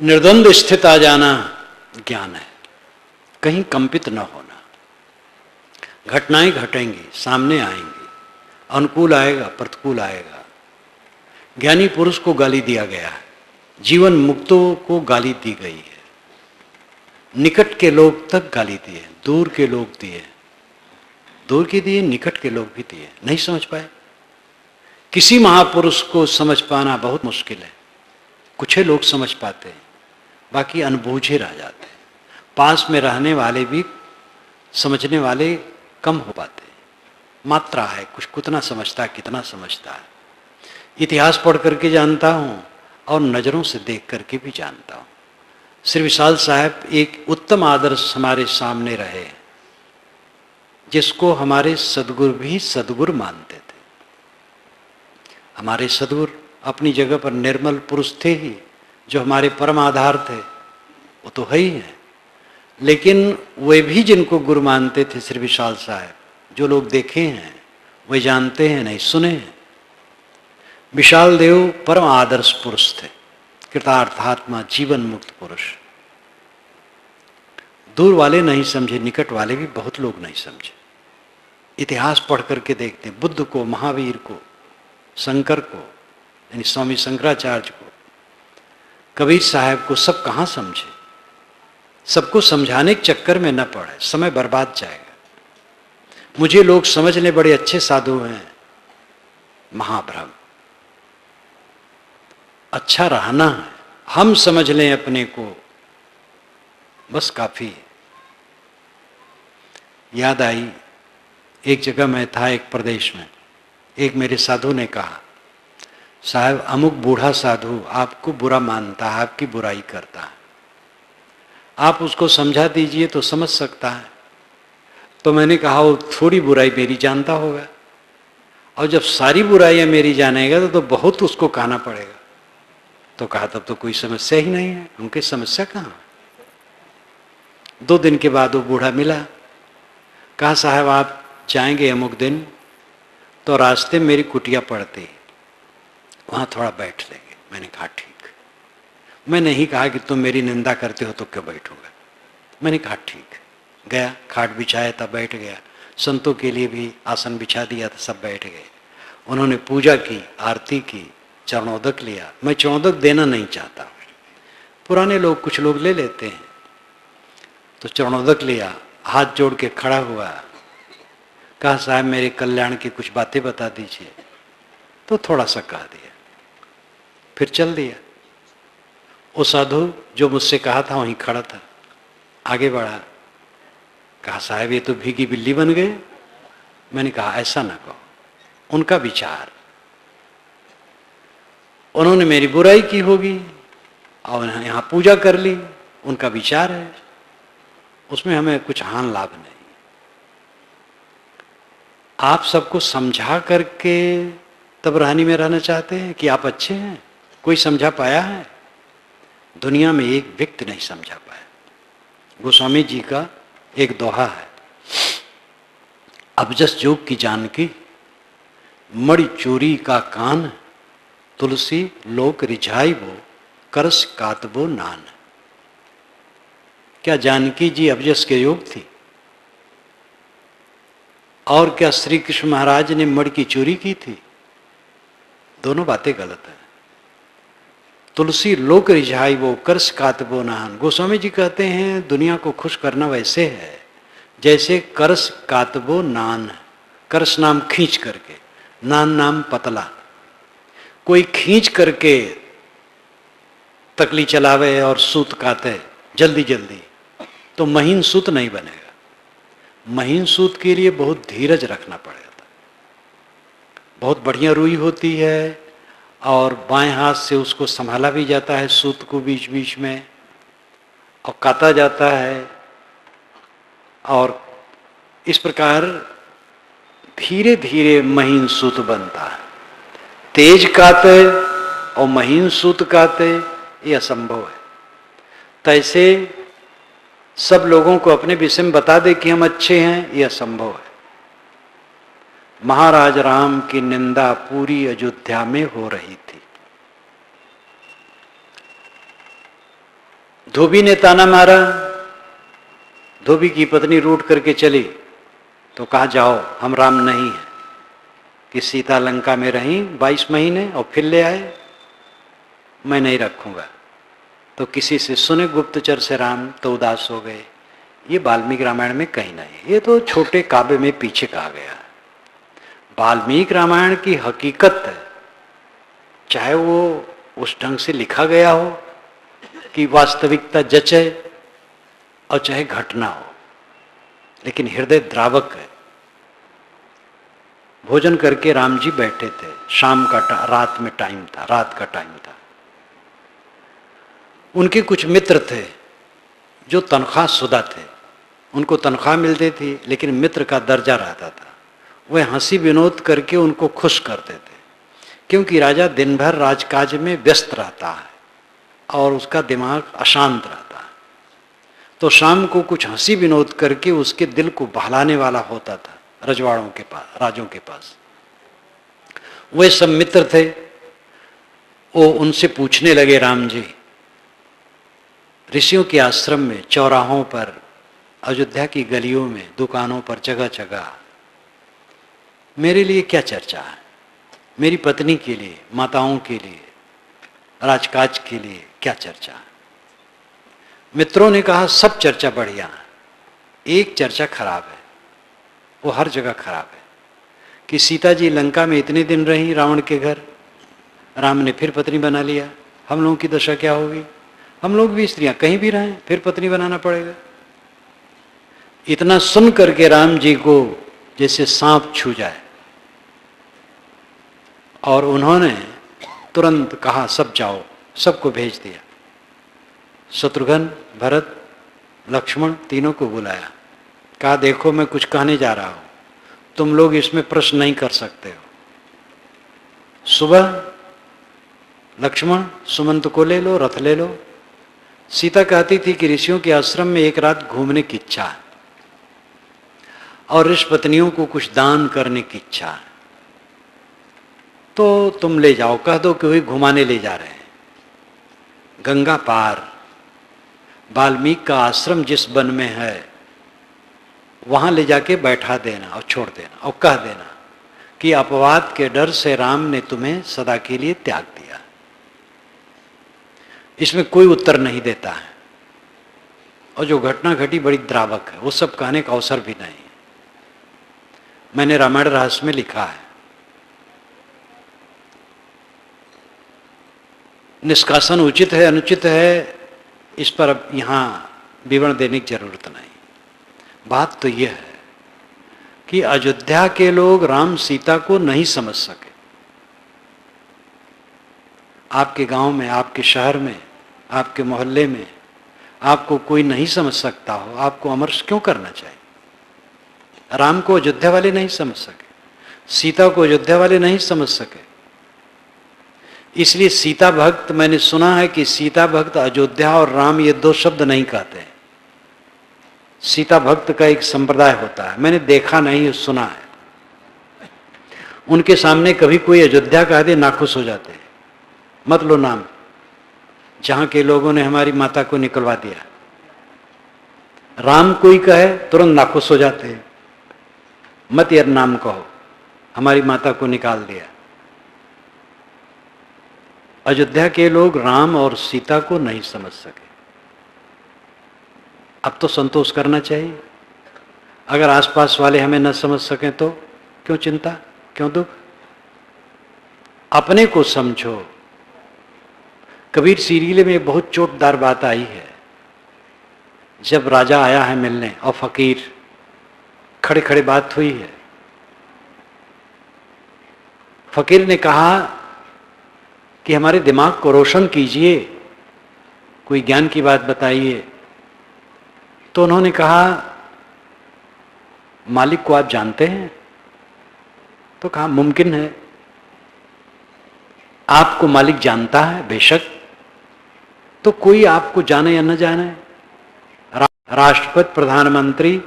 निर्द्वंद स्थित आ जाना ज्ञान है, कहीं कंपित न होना। घटनाएं घटेंगी, सामने आएंगी, अनुकूल आएगा, प्रतिकूल आएगा। ज्ञानी पुरुष को गाली दिया गया है, जीवन मुक्तों को गाली दी गई है, निकट के लोग तक गाली दिए, दूर के लोग दिए, दूर के दिए, निकट के लोग भी दिए, नहीं समझ पाए। किसी महापुरुष को समझ पाना बहुत मुश्किल है, कुछ ही लोग समझ पाते हैं, बाकी अनबूझे रह जाते हैं। पास में रहने वाले भी समझने वाले कम हो पाते हैं। मात्रा है, कुछ कितना समझता है, कितना समझता है। इतिहास पढ़ करके जानता हूँ और नज़रों से देख करके भी जानता हूँ। श्री विशाल साहब एक उत्तम आदर्श हमारे सामने रहे, जिसको हमारे सदगुरु भी सदगुरु मानते थे। हमारे सदगुरु अपनी जगह पर निर्मल पुरुष थे ही, जो हमारे परम आधार थे, वो तो है ही है। लेकिन वे भी जिनको गुरु मानते थे श्री विशाल साहब, जो लोग देखे हैं वे जानते हैं, नहीं सुने हैं। विशाल देव परम आदर्श पुरुष थे, कृतार्थात्मा जीवन मुक्त पुरुष। दूर वाले नहीं समझे, निकट वाले भी बहुत लोग नहीं समझे। इतिहास पढ़ करके देखते, बुद्ध को, महावीर को, शंकर को, यानी स्वामी शंकराचार्य को, कबीर साहब को, सब कहाँ समझे। सबको समझाने के चक्कर में न पड़े, समय बर्बाद जाएगा। मुझे लोग समझने बड़े अच्छे साधु हैं, महाभ्रम। अच्छा रहना है, हम समझ लें अपने को, बस काफी है। याद आई, एक जगह मैं था, एक प्रदेश में, एक मेरे साधु ने कहा, साहब अमुक बूढ़ा साधु आपको बुरा मानता है, आपकी बुराई करता है, आप उसको समझा दीजिए तो समझ सकता है। तो मैंने कहा, वो थोड़ी बुराई मेरी जानता होगा, और जब सारी बुराइयां मेरी जानेगा तो बहुत उसको कहना पड़ेगा। तो कहा, तब तो कोई समस्या ही नहीं है। उनकी समस्या कहाँ। 2 दिन के बाद वो बूढ़ा मिला, कहा, साहब आप जाएंगे अमुक दिन, तो रास्ते में मेरी कुटिया पड़ती, वहां थोड़ा बैठ लेंगे। मैंने कहा ठीक। मैं नहीं कहा कि तुम मेरी निंदा करते हो तो क्यों बैठूंगा। मैंने कहा ठीक। गया, खाट बिछाया था, बैठ गया। संतों के लिए भी आसन बिछा दिया था, सब बैठ गए। उन्होंने पूजा की, आरती की, चरणोदक लिया। मैं चरणोदक देना नहीं चाहता, पुराने लोग कुछ लोग ले लेते हैं। तो चरणोदक लिया, हाथ जोड़ के खड़ा हुआ, कहा, साहब मेरे कल्याण की कुछ बातें बता दीजिए। तो थोड़ा सा कह दिया, फिर चल दिया। वो साधु जो मुझसे कहा था वहीं खड़ा था, आगे बढ़ा, कहा, साहब ये तो भीगी बिल्ली बन गए। मैंने कहा, ऐसा ना कहो, उनका विचार, उन्होंने मेरी बुराई की होगी और यहां पूजा कर ली, उनका विचार है, उसमें हमें कुछ हानि लाभ नहीं। आप सबको समझा करके तब रहनी में रहना चाहते हैं कि आप अच्छे हैं। कोई समझा पाया है? दुनिया में एक व्यक्ति नहीं समझा पाया। गोस्वामी जी का एक दोहा है, अबजस जोग की जानकी, मणि चोरी का कान, तुलसी लोक रिझाई वो, करस कातबो नान। क्या जानकी जी अबजस के योग थी? और क्या श्री कृष्ण महाराज ने मणि की चोरी की थी? दोनों बातें गलत है। तुलसी लोक रिझाई वो, करस कातबो नान। गोस्वामी जी कहते हैं दुनिया को खुश करना वैसे है जैसे करस कातबो नान। करस नाम खींच करके, नान नाम पतला। कोई खींच करके तकली चलावे और सूत काते जल्दी जल्दी, तो महीन सूत नहीं बनेगा। महीन सूत के लिए बहुत धीरज रखना पड़ेगा। बहुत बढ़िया रुई होती है और बाएं हाथ से उसको संभाला भी जाता है, सूत को बीच बीच में, और काता जाता है। और इस प्रकार धीरे धीरे महीन सूत बनता है। तेज काते और महीन सूत काते, ये असंभव है। तैसे सब लोगों को अपने विषय में बता दे कि हम अच्छे हैं, ये असंभव है। महाराज राम की निंदा पूरी अयोध्या में हो रही थी। धोबी ने ताना मारा, धोबी की पत्नी रूठ करके चली तो कहा जाओ, हम राम नहीं है कि सीता लंका में रही 22 महीने और फिर ले आए, मैं नहीं रखूंगा। तो किसी से सुने गुप्तचर से राम तो उदास हो गए। ये वाल्मीकि रामायण में कहीं नहीं, ये तो छोटे काव्य में पीछे कहा गया है। वाल्मीकि रामायण की हकीकत है, चाहे वो उस ढंग से लिखा गया हो कि वास्तविकता जचे और चाहे घटना हो, लेकिन हृदय द्रावक है। भोजन करके राम जी बैठे थे, शाम का रात में टाइम था, रात का टाइम था। उनके कुछ मित्र थे जो तनख्वाह शुदा थे, उनको तनख्वाह मिलती थी लेकिन मित्र का दर्जा रहता था। वह हंसी विनोद करके उनको खुश करते थे, क्योंकि राजा दिन भर राजकाज में व्यस्त रहता है और उसका दिमाग अशांत रहता है। तो शाम को कुछ हंसी विनोद करके उसके दिल को बहलाने वाला होता था रजवाड़ों के पास, राजों के पास। वे सब मित्र थे। वो उनसे पूछने लगे, राम जी, ऋषियों के आश्रम में, चौराहों पर, अयोध्या की गलियों में, दुकानों पर, जगह जगह मेरे लिए क्या चर्चा है? मेरी पत्नी के लिए, माताओं के लिए, राजकाज के लिए क्या चर्चा है? मित्रों ने कहा, सब चर्चा बढ़िया है, एक चर्चा खराब है, वो हर जगह खराब है कि सीता जी लंका में इतने दिन रही रावण के घर, राम ने फिर पत्नी बना लिया, हम लोगों की दशा क्या होगी? हम लोग भी स्त्रियां कहीं भी रहें फिर पत्नी बनाना पड़ेगा। इतना सुन करके राम जी को जैसे सांप छू जाए, और उन्होंने तुरंत कहा, सब जाओ, सबको भेज दिया। शत्रुघ्न, भरत, लक्ष्मण तीनों को बुलाया, कहा, देखो मैं कुछ कहने जा रहा हूं, तुम लोग इसमें प्रश्न नहीं कर सकते हो। सुबह लक्ष्मण सुमंत को ले लो, रथ ले लो। सीता कहती थी कि ऋषियों के आश्रम में एक रात घूमने की इच्छा है और ऋषि पत्नियों को कुछ दान करने की इच्छा है, तो तुम ले जाओ, कह दो कि वही घुमाने ले जा रहे हैं। गंगा पार वाल्मीकि का आश्रम जिस वन में है वहां ले जाके बैठा देना और छोड़ देना और कह देना कि अपवाद के डर से राम ने तुम्हें सदा के लिए त्याग दिया। इसमें कोई उत्तर नहीं देता है, और जो घटना घटी बड़ी द्रावक है, वो सब कहने का अवसर भी नहीं। मैंने रामायण रहस्य में लिखा है। निष्कासन उचित है अनुचित है इस पर अब यहां विवरण देने की जरूरत नहीं। बात तो यह है कि अयोध्या के लोग राम सीता को नहीं समझ सके। आपके गांव में, आपके शहर में, आपके मोहल्ले में आपको कोई नहीं समझ सकता हो, आपको अमर्ष क्यों करना चाहिए? राम को अयोध्या वाले नहीं समझ सके, सीता को अयोध्या वाले नहीं समझ सके, इसलिए सीता भक्त, मैंने सुना है कि सीता भक्त अयोध्या और राम ये दो शब्द नहीं कहते हैं। सीता भक्त का एक संप्रदाय होता है, मैंने देखा नहीं, सुना है। उनके सामने कभी कोई अयोध्या कह दे नाखुश हो जाते हैं, मत लो नाम, जहां के लोगों ने हमारी माता को निकलवा दिया। राम कोई कहे तुरंत नाखुश हो जाते हैं, मत यार नाम कहो, हमारी माता को निकाल दिया। अयोध्या के लोग राम और सीता को नहीं समझ सके। अब तो संतोष करना चाहिए। अगर आसपास वाले हमें न समझ सकें तो क्यों चिंता, क्यों दुख? अपने को समझो। कबीर सीरीले में बहुत चोटदार बात आई है। जब राजा आया है मिलने और फकीर, खड़े खड़े बात हुई है। फकीर ने कहा कि हमारे दिमाग को रोशन कीजिए, कोई ज्ञान की बात बताइए। तो उन्होंने कहा, मालिक को आप जानते हैं? तो कहा, मुमकिन है। आपको मालिक जानता है? बेशक। तो कोई आपको जाने या न जाने, राष्ट्रपति, प्रधानमंत्री,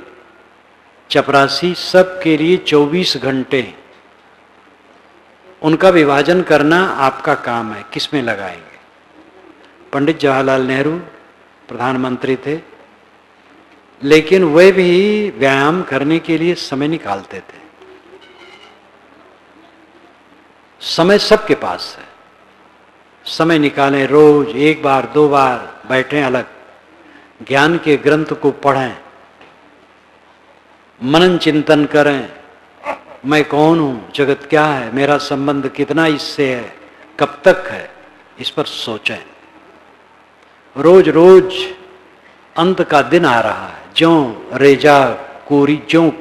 चपरासी, सब के लिए 24 घंटे उनका विभाजन करना आपका काम है, किसमें लगाएंगे? पंडित जवाहरलाल नेहरू प्रधानमंत्री थे, लेकिन वे भी व्यायाम करने के लिए समय निकालते थे। समय सबके पास है, समय निकालें, रोज 1 बार 2 बार बैठें, अलग ज्ञान के ग्रंथ को पढ़ें, मनन चिंतन करें, मैं कौन हूं, जगत क्या है, मेरा संबंध कितना इससे है, कब तक है, इस पर सोचें। रोज रोज अंत का दिन आ रहा है। ज्यों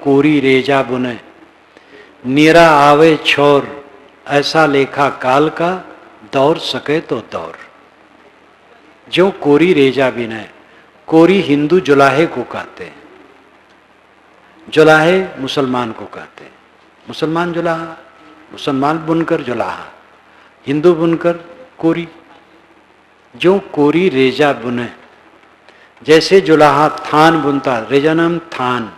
कोरी रेजा बुने, नीरा आवे छोर, ऐसा लेखा काल का, दौड़ सके तो दौड़। ज्यों कोरी रेजा बिने, कोरी हिंदू जुलाहे को कहते हैं, जुलाहे मुसलमान को कहते हैं। मुसलमान जुलाहा, मुसलमान बुनकर जुलाहा, हिंदू बुनकर कोरी। जो कोरी रेजा बुने, जैसे जुलाहा थान बुनता, रेजा नाम थान,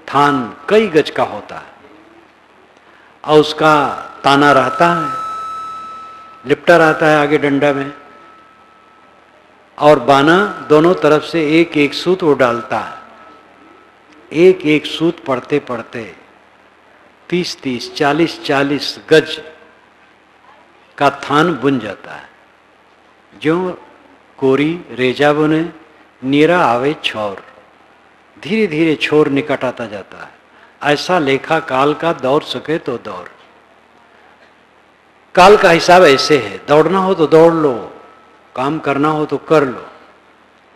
थान कई गज का होता है और उसका ताना रहता है, लिपटा रहता है आगे डंडा में, और बाना दोनों तरफ से एक एक सूत वो डालता है। एक एक सूत पढ़ते पढ़ते 30-30, 40-40 गज का थान बुन जाता है। जो कोरी रेजा बुने, नीरा आवे छोर, धीरे धीरे छोर निकट आता जाता है। ऐसा लेखा काल का, दौड़ सके तो दौड़। काल का हिसाब ऐसे है, दौड़ना हो तो दौड़ लो, काम करना हो तो कर लो।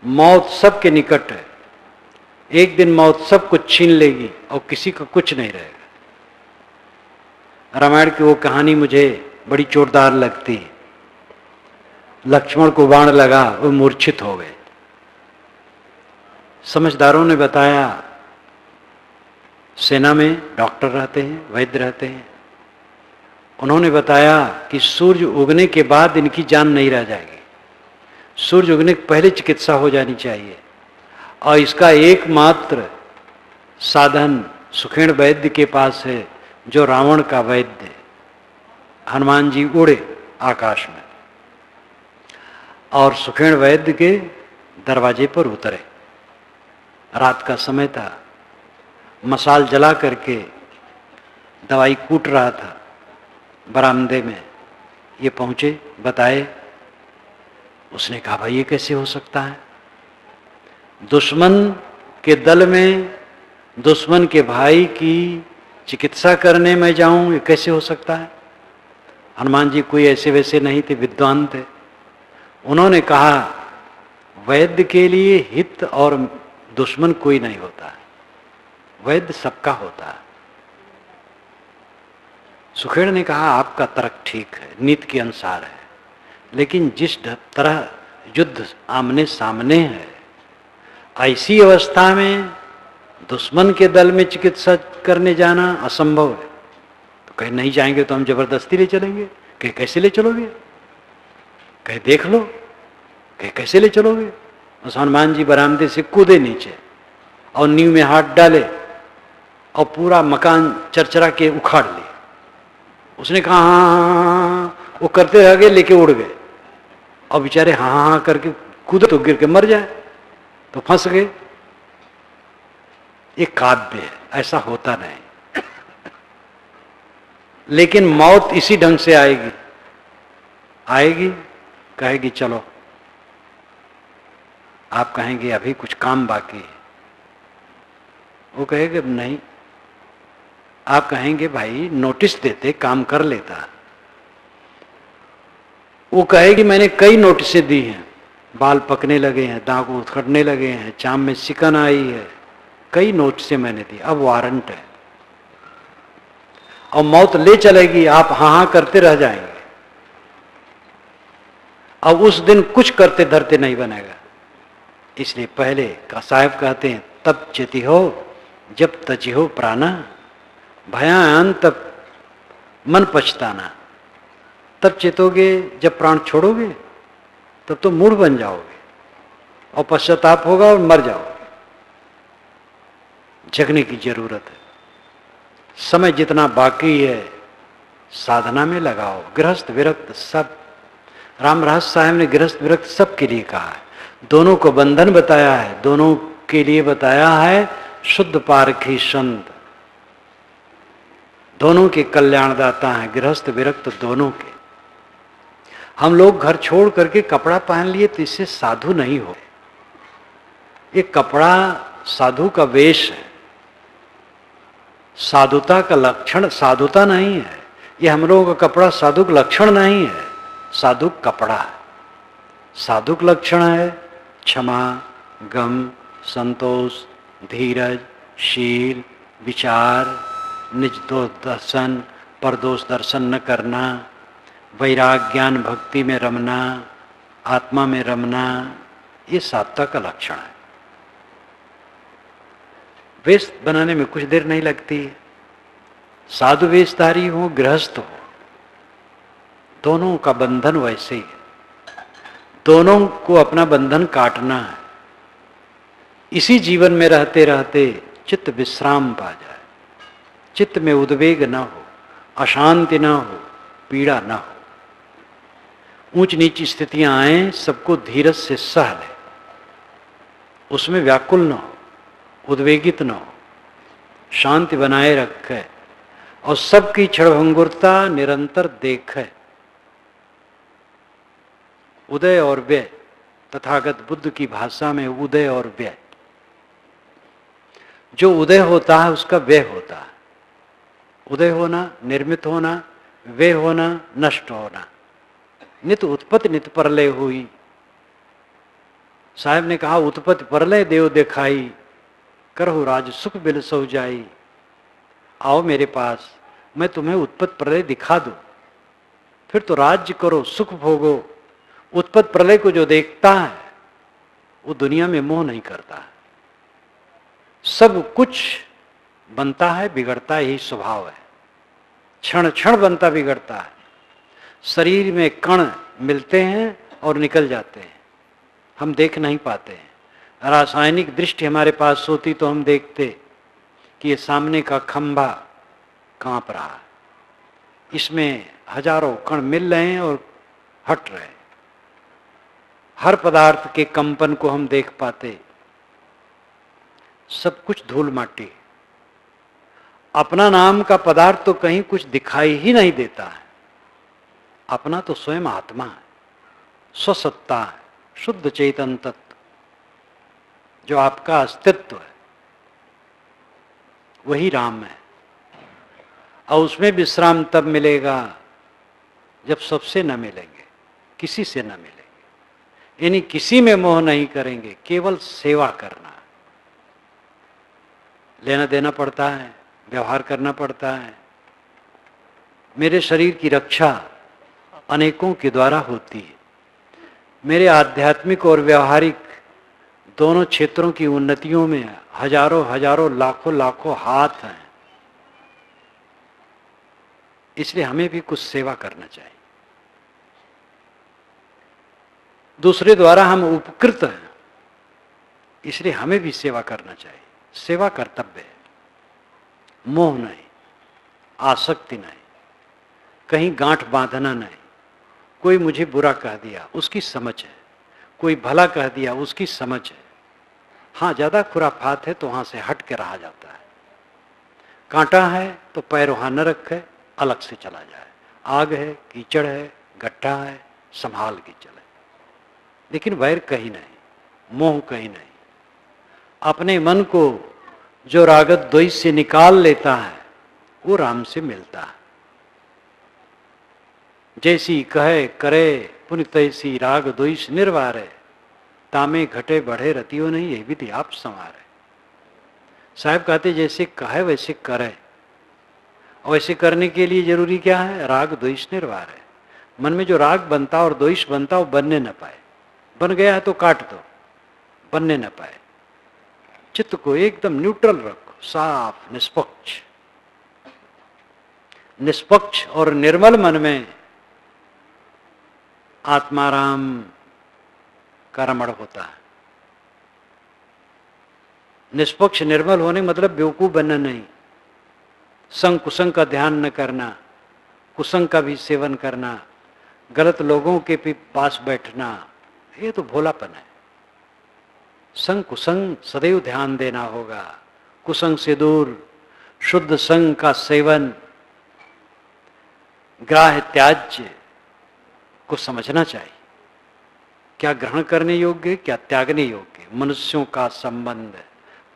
मौत सबके निकट है, एक दिन मौत सब कुछ छीन लेगी और किसी का कुछ नहीं रहेगा। रामायण की वो कहानी मुझे बड़ी जोरदार लगती है। लक्ष्मण को बाण लगा, वो मूर्छित हो गए। समझदारों ने बताया, सेना में डॉक्टर रहते हैं, वैद्य रहते हैं, उन्होंने बताया कि सूर्य उगने के बाद इनकी जान नहीं रह जाएगी, सूर्य उगने के पहले चिकित्सा हो जानी चाहिए। और इसका एकमात्र साधन सुखेण वैद्य के पास है, जो रावण का वैद्य। हनुमान जी उड़े आकाश में और सुखेण वैद्य के दरवाजे पर उतरे। रात का समय था, मसाल जला करके दवाई कूट रहा था बरामदे में। ये पहुंचे, बताए। उसने कहा, भाई ये कैसे हो सकता है, दुश्मन के दल में दुश्मन के भाई की चिकित्सा करने में जाऊं, ये कैसे हो सकता है। हनुमान जी कोई ऐसे वैसे नहीं थे, विद्वान थे। उन्होंने कहा, वैद्य के लिए हित और दुश्मन कोई नहीं होता है, वैद्य सबका होता है। सुखेड़ ने कहा, आपका तर्क ठीक है, नीति के अनुसार है, लेकिन जिस तरह युद्ध आमने सामने है, ऐसी अवस्था में दुश्मन के दल में चिकित्सा करने जाना असंभव है। तो कहीं नहीं जाएंगे तो हम जबरदस्ती ले चलेंगे। कहीं कैसे ले चलोगे, कहीं देख लो, कहीं कैसे ले चलोगे। उस हनुमान जी बरामदे से कूदे नीचे और नींव में हाथ डाले और पूरा मकान चरचरा के उखाड़ लिए। उसने कहा हाँ, वो करते रह गए, लेके उड़ गए। और बेचारे हाँ हाँ करके कूदे तो गिर के मर जाए, तो फंस गए। ये काव्य है, ऐसा होता नहीं। लेकिन मौत इसी ढंग से आएगी, आएगी, कहेगी चलो। आप कहेंगे अभी कुछ काम बाकी है, वो कहेगा नहीं। आप कहेंगे भाई नोटिस देते, काम कर लेता। वो कहेगी मैंने कई नोटिसें दी हैं, बाल पकने लगे हैं, दांत उखड़ने लगे हैं, चाम में सिकन आई है, कई नोटिसें मैंने दी, अब वारंट है। और मौत ले चलेगी, आप हाँ हाँ करते रह जाएंगे। अब उस दिन कुछ करते धरते नहीं बनेगा। इसलिए पहले का साहब कहते हैं, तब चेती हो जब तजी हो प्राणा, भयान तब मन पछताना। तब चेतोगे जब प्राण छोड़ोगे, तब तो मूढ़ बन जाओगे और पश्चाताप होगा और मर जाओगे। जगने की जरूरत है। समय जितना बाकी है साधना में लगाओ। गृहस्थ विरक्त सब, राम रहस्य साहब ने गृहस्थ विरक्त सबके लिए कहा है। दोनों को बंधन बताया है, दोनों के लिए बताया है शुद्ध पारखी संत, दोनों के कल्याणदाता हैं, गृहस्थ विरक्त दोनों के। हम लोग घर छोड़ करके कपड़ा पहन लिए तो इससे साधु नहीं हो। ये कपड़ा साधु का वेश है, साधुता का लक्षण साधुता नहीं है। ये हम लोगों का कपड़ा साधु का लक्षण नहीं है, साधु कपड़ा है। साधु का लक्षण है क्षमा, गम, संतोष, धीरज, शील, विचार, निज दोष दर्शन, परदोष दर्शन न करना, वैराग ज्ञान भक्ति में रमना, आत्मा में रमना, ये साधुता का लक्षण है। वेश बनाने में कुछ देर नहीं लगती है। साधु वेशधारी हो, गृहस्थ हो, दोनों का बंधन वैसे ही है। दोनों को अपना बंधन काटना है। इसी जीवन में रहते रहते चित्त विश्राम पा जाए, चित्त में उद्वेग न हो, अशांति न हो, पीड़ा न हो। ऊंच नीच स्थितियां आए, सबको धीरज से सह ले, उसमें व्याकुल न हो, उद्वेगित न हो, शांति बनाए रखे और सबकी क्षणभंगुरता निरंतर देखे। उदय और व्यय, तथागत बुद्ध की भाषा में उदय और व्यय। जो उदय होता है उसका व्यय होता है। उदय होना, निर्मित होना, व्यय होना, नष्ट होना। नित उत्पत्ति नित प्रलय हुई। साहब ने कहा उत्पत्ति प्रलय देव दिखाई, करहु राज सुख बिल सो जाई। आओ मेरे पास, मैं तुम्हें उत्पत्ति प्रलय दिखा दूं, फिर तो राज्य करो, सुख भोगो। उत्पत्ति प्रलय को जो देखता है वो दुनिया में मोह नहीं करता है। सब कुछ बनता है बिगड़ता, यही स्वभाव है। क्षण क्षण बनता बिगड़ता है। शरीर में कण मिलते हैं और निकल जाते हैं, हम देख नहीं पाते हैं। रासायनिक दृष्टि हमारे पास होती तो हम देखते कि ये सामने का खंभा कांप रहा है, इसमें हजारों कण मिल रहे हैं और हट रहे हैं। हर पदार्थ के कंपन को हम देख पाते। सब कुछ धूल माटी। अपना नाम का पदार्थ तो कहीं कुछ दिखाई ही नहीं देता है। अपना तो स्वयं आत्मा है, स्वसत्ता है, शुद्ध चेतन तत्व, जो आपका अस्तित्व है, वही राम है। और उसमें विश्राम तब मिलेगा जब सबसे न मिलेंगे, किसी से न मिलेंगे, यानी किसी में मोह नहीं करेंगे, केवल सेवा करना। लेना देना पड़ता है, व्यवहार करना पड़ता है। मेरे शरीर की रक्षा अनेकों के द्वारा होती है। मेरे आध्यात्मिक और व्यवहारिक दोनों क्षेत्रों की उन्नतियों में हजारों हजारों लाखों लाखों हाथ हैं। इसलिए हमें भी कुछ सेवा करना चाहिए। दूसरे द्वारा हम उपकृत हैं, इसलिए हमें भी सेवा करना चाहिए। सेवा कर्तव्य है, मोह नहीं, आसक्ति नहीं, कहीं गांठ बांधना नहीं। कोई मुझे बुरा कह दिया उसकी समझ है, कोई भला कह दिया उसकी समझ है। हाँ, ज्यादा खुराफात है तो वहां से हट के रहा जाता है। कांटा है तो पैर वहां न रखे, अलग से चला जाए। आग है, कीचड़ है, गड्ढा है, संभाल के चले। लेकिन वैर कहीं नहीं, मोह कहीं नहीं। अपने मन को जो रागत द्वेष से निकाल लेता है वो राम से मिलता है। जैसी कहे करे पुण्य तैसी राग द्वेष निर्वारे, तामे घटे बढ़े रतियो नहीं ये विधि आप संवारे। साहब कहते जैसे कहे वैसे करे, और वैसे करने के लिए जरूरी क्या है? राग द्वेष निर्वार है। मन में जो राग बनता और द्वेष बनता वो बनने न पाए। बन गया है तो काट दो, बनने न पाए। चित्त को एकदम न्यूट्रल रखो, साफ निष्पक्ष। निष्पक्ष और निर्मल मन में आत्माराम का रमण होता है। निष्पक्ष निर्मल होने मतलब बेवकूफ बनना नहीं, संग कुसंग का ध्यान न करना, कुसंग का भी सेवन करना, गलत लोगों के भी पास बैठना, ये तो भोलापन है। संग कुसंग सदैव ध्यान देना होगा, कुसंग से दूर, शुद्ध संग का सेवन, ग्राह्य त्याज्य को समझना चाहिए। क्या ग्रहण करने योग्य, क्या त्यागने योग्य। मनुष्यों का संबंध,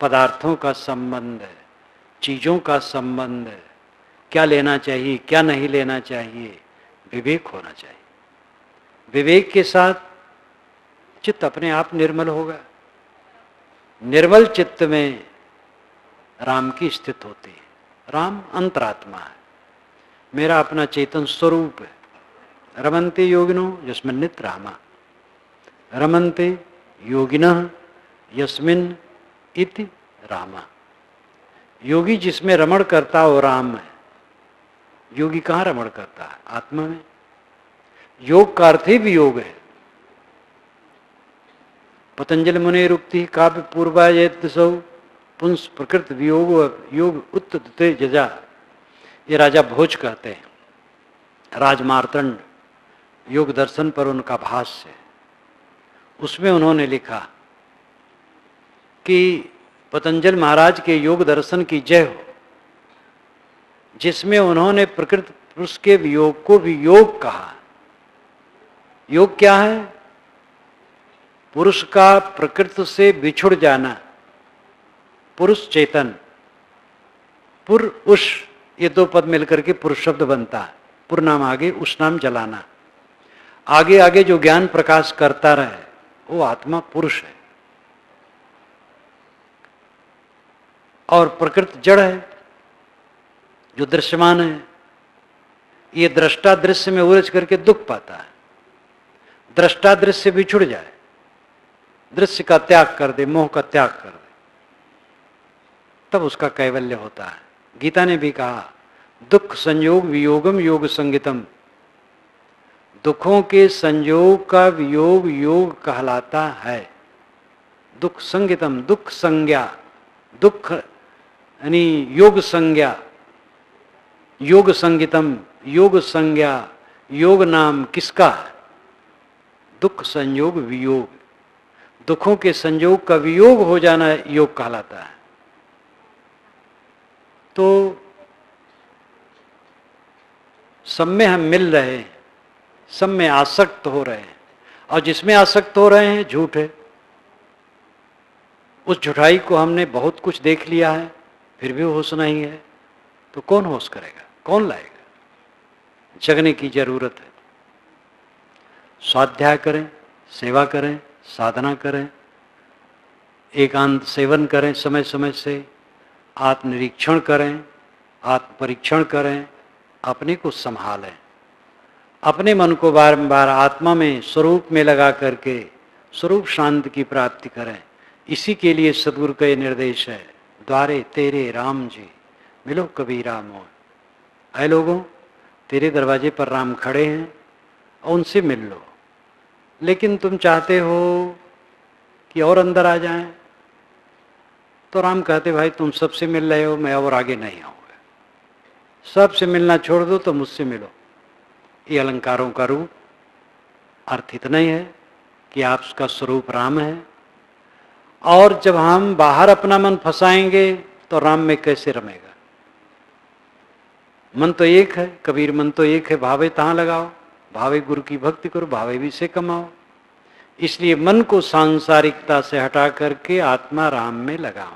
पदार्थों का संबंध, चीजों का संबंध, क्या लेना चाहिए क्या नहीं लेना चाहिए, विवेक होना चाहिए। विवेक के साथ चित्त अपने आप निर्मल होगा। निर्मल चित्त में राम की स्थिति होती है। राम अंतरात्मा है, मेरा अपना चेतन स्वरूप है। रमन्ते योगिनो यस्मिन् नित्य रामा, रमन्ते योगिनः यस्मिन् इति रामा। योगी जिसमें रमण करता है वो राम है। योगी कहाँ रमण करता है? आत्मा में। योग का अर्थ ही वियोग है। पतंजलि मुनि रुक्ति काव्य पूर्वायसौ पुंस प्रकृत वियोग योग उत्तते जजा। ये राजा भोज कहते हैं। राजमार्तंड योग दर्शन पर उनका भाष्य है। उसमें उन्होंने लिखा कि पतंजलि महाराज के योग दर्शन की जय हो, जिसमें उन्होंने प्रकृति पुरुष के वियोग को वियोग कहा। योग क्या है? पुरुष का प्रकृति से बिछुड़ जाना। पुरुष चेतन, पुर उष, ये दो पद मिलकर के पुरुष शब्द बनता है। पुर नाम आगे, उष नाम जलाना। आगे आगे जो ज्ञान प्रकाश करता रहे वो आत्मा पुरुष है। और प्रकृति जड़ है जो दृश्यमान है। ये दृष्टा दृश्य में उलझ करके दुख पाता है। दृष्टा दृश्य से बिछुड़ जाए, दृश्य का त्याग कर दे, मोह का त्याग कर दे, तब उसका कैवल्य होता है। गीता ने भी कहा दुख संयोग वियोगम योग संगितम। दुखों के संयोग का वियोग योग कहलाता है। दुख संगितम, दुख संज्ञा, दुख यानी योग संज्ञा, योग संगितम, योग संज्ञा, योग नाम किसका है? दुख संयोग वियोग। दुखों के संयोग का वियोग हो जाना योग कहलाता है। तो सब में हम मिल रहे हैं, सब में आसक्त हो रहे हैं, और जिसमें आसक्त हो रहे हैं झूठ है। उस झूठाई को हमने बहुत कुछ देख लिया है, फिर भी होश नहीं है, तो कौन होश करेगा, कौन लाएगा? जगने की जरूरत है। स्वाध्याय करें, सेवा करें, साधना करें, एकांत सेवन करें, समय समय से आत्मनिरीक्षण करें, आत्म परीक्षण करें, अपने को संभालें, अपने मन को बारंबार आत्मा में स्वरूप में लगा करके स्वरूप शांति की प्राप्ति करें। इसी के लिए सद्गुरु का ये निर्देश है, द्वारे तेरे राम जी मिलो कबीरा मोह। ऐ लोगों, तेरे दरवाजे पर राम खड़े हैं और उनसे मिल लो। लेकिन तुम चाहते हो कि और अंदर आ जाएं, तो राम कहते भाई तुम सबसे मिल रहे हो, मैं और आगे नहीं आऊँगा। सबसे मिलना छोड़ दो तो मुझसे मिलो। ये अलंकारों का रूप अर्थ इतना ही है कि आपका स्वरूप राम है। और जब हम बाहर अपना मन फंसाएंगे तो राम में कैसे रमेगा? मन तो एक है, कबीर मन तो एक है, भावे तहाँ लगाओ, भावे गुरु की भक्ति करो, भावे भी से कमाओ। इसलिए मन को सांसारिकता से हटा करके आत्मा राम में लगाओ।